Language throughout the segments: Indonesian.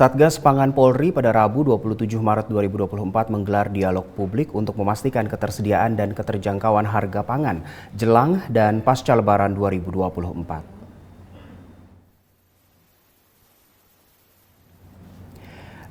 Satgas Pangan Polri pada Rabu 27 Maret 2024 menggelar dialog publik untuk memastikan ketersediaan dan keterjangkauan harga pangan jelang dan pasca Lebaran 2024.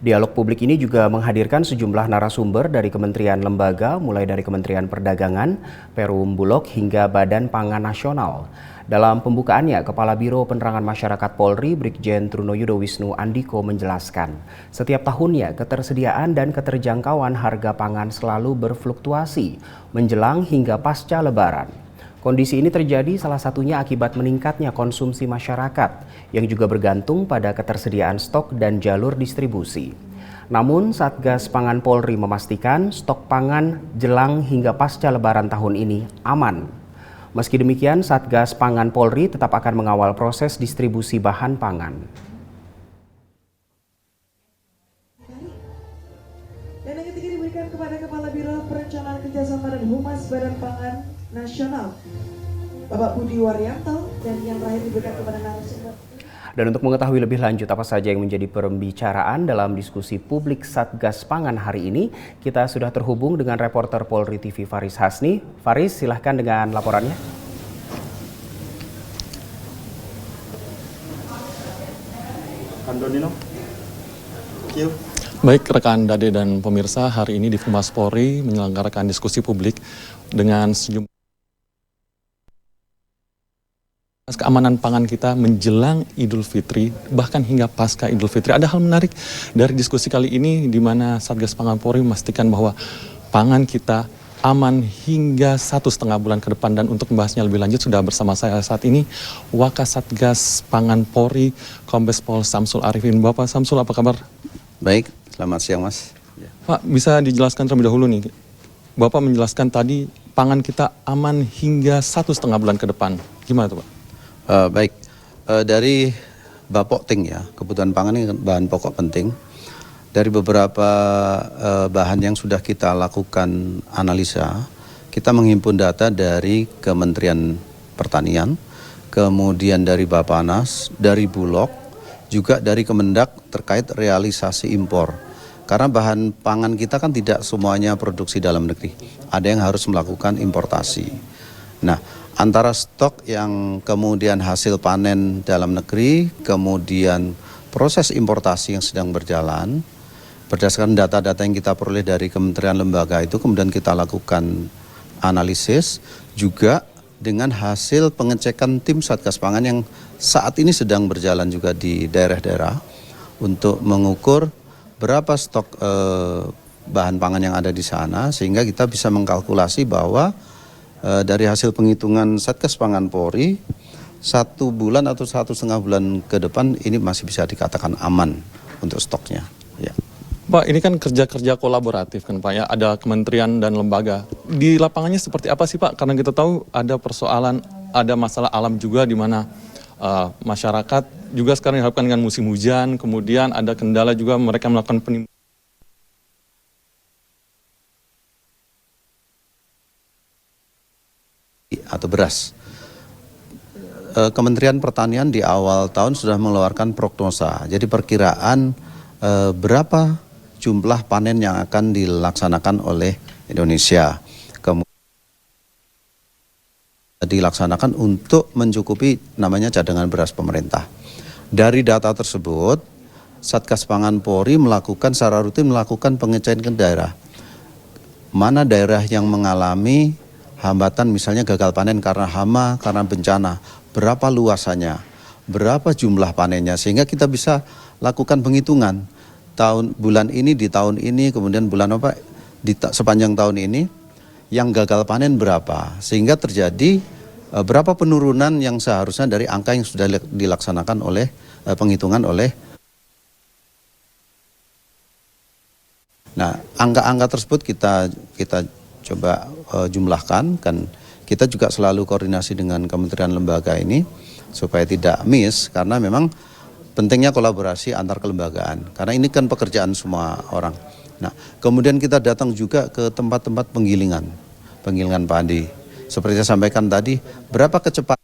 Dialog publik ini juga menghadirkan sejumlah narasumber dari kementerian lembaga, mulai dari Kementerian Perdagangan, Perum Bulog hingga Badan Pangan Nasional. Dalam pembukaannya, Kepala Biro Penerangan Masyarakat Polri, Brigjen Trunoyudo Wisnu Andiko menjelaskan, setiap tahunnya ketersediaan dan keterjangkauan harga pangan selalu berfluktuasi menjelang hingga pasca Lebaran. Kondisi ini terjadi salah satunya akibat meningkatnya konsumsi masyarakat yang juga bergantung pada ketersediaan stok dan jalur distribusi. Namun Satgas Pangan Polri memastikan stok pangan jelang hingga pasca Lebaran tahun ini aman. Meski demikian, Satgas Pangan Polri tetap akan mengawal proses distribusi bahan pangan. Dan yang ketiga diberikan kepada Kepala Biro Perencanaan Kerjasama dan Humas Badan Pangan Nasional, Bapak Budi Waryanto, dan yang terakhir diberikan kepada narasumber. Dan untuk mengetahui lebih lanjut apa saja yang menjadi pembicaraan dalam diskusi publik Satgas Pangan hari ini, kita sudah terhubung dengan reporter Polri TV Faris Hasni. Faris, silahkan dengan laporannya. Andonino. Baik rekan Dade dan pemirsa, hari ini di Humas Polri menyelenggarakan diskusi publik dengan sejumlah keamanan pangan kita menjelang Idul Fitri, bahkan hingga pasca Idul Fitri. Ada hal menarik dari diskusi kali ini di mana Satgas Pangan Polri memastikan bahwa pangan kita aman hingga 1,5 bulan ke depan. Dan untuk membahasnya lebih lanjut sudah bersama saya saat ini Wakasatgas Pangan Polri, Kombes Pol Samsul Arifin. Bapak Samsul, apa kabar? Baik, selamat siang Mas. Pak, bisa dijelaskan terlebih dahulu nih. Bapak menjelaskan tadi pangan kita aman hingga 1,5 bulan ke depan. Gimana tuh Pak? Baik, dari Bapokting ya, kebutuhan pangan ini bahan pokok penting. Dari beberapa bahan yang sudah kita lakukan analisa, kita menghimpun data dari Kementerian Pertanian, kemudian dari Bappenas, dari Bulog, juga dari Kemendak terkait realisasi impor. Karena bahan pangan kita kan tidak semuanya produksi dalam negeri, ada yang harus melakukan importasi. Nah, antara stok yang kemudian hasil panen dalam negeri, kemudian proses importasi yang sedang berjalan, berdasarkan data-data yang kita peroleh dari kementerian lembaga itu, kemudian kita lakukan analisis juga dengan hasil pengecekan tim Satgas Pangan yang saat ini sedang berjalan juga di daerah-daerah untuk mengukur berapa stok bahan pangan yang ada di sana, sehingga kita bisa mengkalkulasi bahwa dari hasil penghitungan Satgas Pangan Polri, 1 bulan atau 1,5 bulan ke depan ini masih bisa dikatakan aman untuk stoknya. Ya. Pak, ini kan kerja-kerja kolaboratif kan Pak ya, ada kementerian dan lembaga. Di lapangannya seperti apa sih Pak? Karena kita tahu ada persoalan, ada masalah alam juga di mana masyarakat juga sekarang dihadapkan dengan musim hujan, kemudian ada kendala juga mereka melakukan penimbunan atau beras. Kementerian Pertanian di awal tahun sudah mengeluarkan prognosa. Jadi perkiraan berapa jumlah panen yang akan dilaksanakan oleh Indonesia. Kemudian dilaksanakan untuk mencukupi namanya cadangan beras pemerintah. Dari data tersebut, Satgas Pangan Polri secara rutin melakukan pengecekan ke daerah. Mana daerah yang mengalami hambatan, misalnya gagal panen karena hama, karena bencana, berapa luasannya, berapa jumlah panennya, sehingga kita bisa lakukan penghitungan bulan ini di tahun ini, kemudian bulan apa sepanjang tahun ini yang gagal panen berapa, sehingga terjadi berapa penurunan yang seharusnya dari angka yang sudah dilaksanakan oleh penghitungan oleh. Nah, angka-angka tersebut kita coba jumlahkan, kan kita juga selalu koordinasi dengan kementerian lembaga ini supaya tidak miss, karena memang pentingnya kolaborasi antar kelembagaan, karena ini kan pekerjaan semua orang. Nah, kemudian kita datang juga ke tempat-tempat penggilingan padi. Seperti saya sampaikan tadi, berapa kecepatan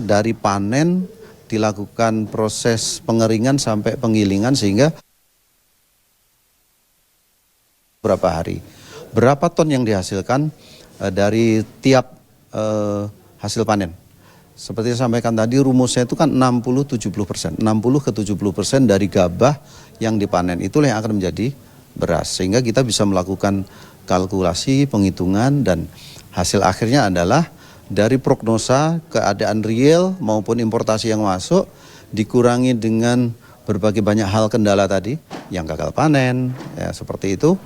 dari panen dilakukan proses pengeringan sampai penggilingan sehingga berapa hari. Berapa ton yang dihasilkan dari tiap hasil panen. Seperti saya sampaikan tadi, rumusnya itu kan 60-70%. 60 ke 70% dari gabah yang dipanen itulah yang akan menjadi beras. Sehingga kita bisa melakukan kalkulasi, penghitungan, dan hasil akhirnya adalah dari prognosa keadaan real maupun importasi yang masuk, dikurangi dengan berbagai banyak hal kendala tadi, yang gagal panen, ya, seperti itu,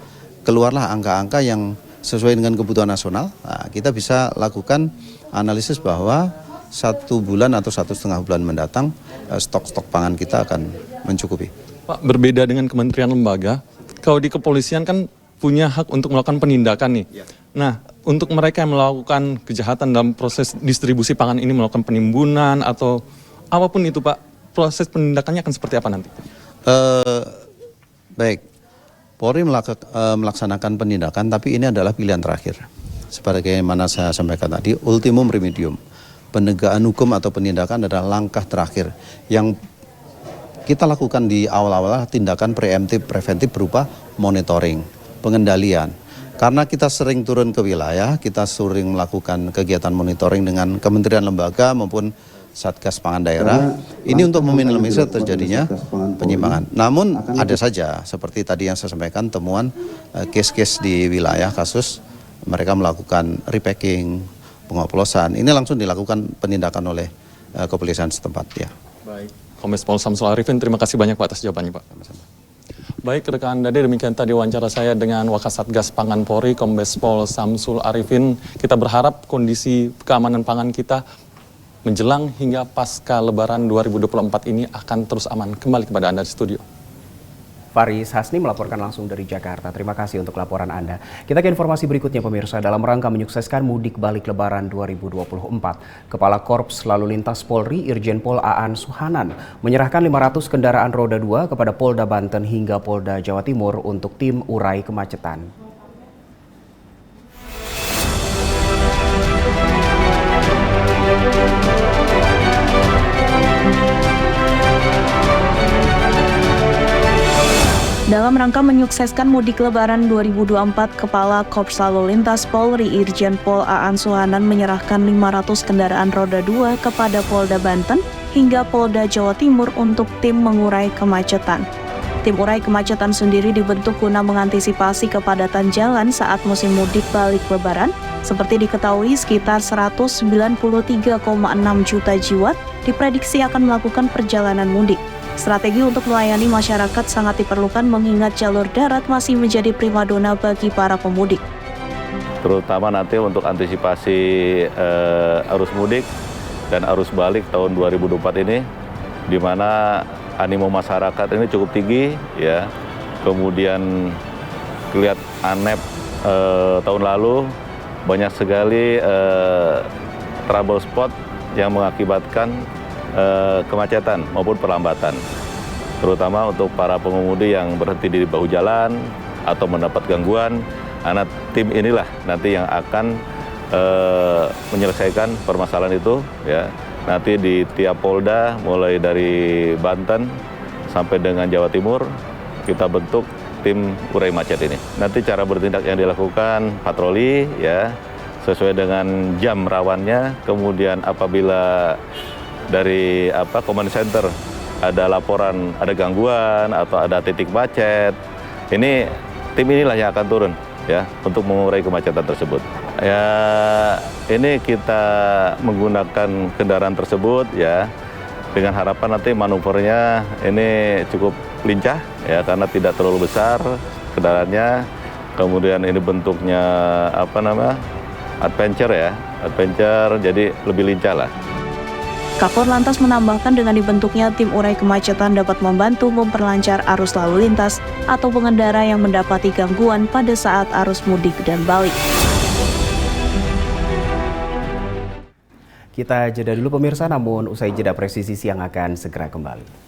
keluarlah angka-angka yang sesuai dengan kebutuhan nasional. Nah, kita bisa lakukan analisis bahwa 1 bulan atau 1,5 bulan mendatang stok-stok pangan kita akan mencukupi. Pak, berbeda dengan kementerian lembaga, kalau di kepolisian kan punya hak untuk melakukan penindakan nih. Ya. Nah, untuk mereka yang melakukan kejahatan dalam proses distribusi pangan ini, melakukan penimbunan atau apapun itu Pak, proses penindakannya akan seperti apa nanti? Baik, Polri melaksanakan penindakan, tapi ini adalah pilihan terakhir. Sebagaimana saya sampaikan tadi, ultimum remedium. Penegakan hukum atau penindakan adalah langkah terakhir. Yang kita lakukan di awal-awal tindakan preemptif, preventif berupa monitoring, pengendalian. Karena kita sering turun ke wilayah, kita sering melakukan kegiatan monitoring dengan kementerian lembaga maupun Satgas Pangan Daerah, ini untuk meminimalisir terjadinya penyimpangan. Namun ada saja, seperti tadi yang saya sampaikan, temuan case-case di wilayah kasus mereka melakukan repacking, pengoplosan. Ini langsung dilakukan penindakan oleh kepolisian setempat. Ya. Baik, Kombes Pol Samsul Arifin, terima kasih banyak Pak atas jawabannya Pak. Sama-sama. Baik rekan Dade, demikian tadi wawancara saya dengan Wakasatgas Pangan Polri, Kombes Pol Samsul Arifin. Kita berharap kondisi keamanan pangan kita menjelang hingga pasca Lebaran 2024 ini akan terus aman. Kembali kepada Anda di studio. Faris Hasni melaporkan langsung dari Jakarta. Terima kasih untuk laporan Anda. Kita ke informasi berikutnya pemirsa. Dalam rangka menyukseskan mudik balik Lebaran 2024, Kepala Korps Lalu Lintas Polri Irjen Pol Aan Suhanan menyerahkan 500 kendaraan roda 2 kepada Polda Banten hingga Polda Jawa Timur untuk tim urai kemacetan. Dalam rangka menyukseskan mudik Lebaran 2024, Kepala Korps Lalu Lintas Polri Irjen Pol Aan Suhanan menyerahkan 500 kendaraan roda 2 kepada Polda Banten hingga Polda Jawa Timur untuk tim mengurai kemacetan. Tim urai kemacetan sendiri dibentuk guna mengantisipasi kepadatan jalan saat musim mudik balik Lebaran. Seperti diketahui, sekitar 193,6 juta jiwa diprediksi akan melakukan perjalanan mudik. Strategi untuk melayani masyarakat sangat diperlukan mengingat jalur darat masih menjadi primadona bagi para pemudik. Terutama nanti untuk antisipasi arus mudik dan arus balik tahun 2024 ini, di mana animo masyarakat ini cukup tinggi, ya. Kemudian lihat ANEP tahun lalu banyak sekali trouble spot yang mengakibatkan kemacetan maupun perlambatan, terutama untuk para pengemudi yang berhenti di bahu jalan atau mendapat gangguan. Karena tim inilah nanti yang akan menyelesaikan permasalahan itu, ya. Nanti di tiap Polda, mulai dari Banten sampai dengan Jawa Timur, kita bentuk tim urai macet ini. Nanti cara bertindak yang dilakukan patroli, ya, sesuai dengan jam rawannya. Kemudian apabila dari command center ada laporan ada gangguan atau ada titik macet, ini tim inilah yang akan turun, ya, untuk mengurai kemacetan tersebut. Ya, ini kita menggunakan kendaraan tersebut, ya, dengan harapan nanti manuvernya ini cukup lincah, ya, karena tidak terlalu besar kendaraannya. Kemudian ini bentuknya adventure, ya, adventure, jadi lebih lincah lah. Kakor lantas menambahkan dengan dibentuknya tim urai kemacetan dapat membantu memperlancar arus lalu lintas atau pengendara yang mendapati gangguan pada saat arus mudik dan balik. Kita jeda dulu pemirsa, namun usai jeda Presisi Siang akan segera kembali.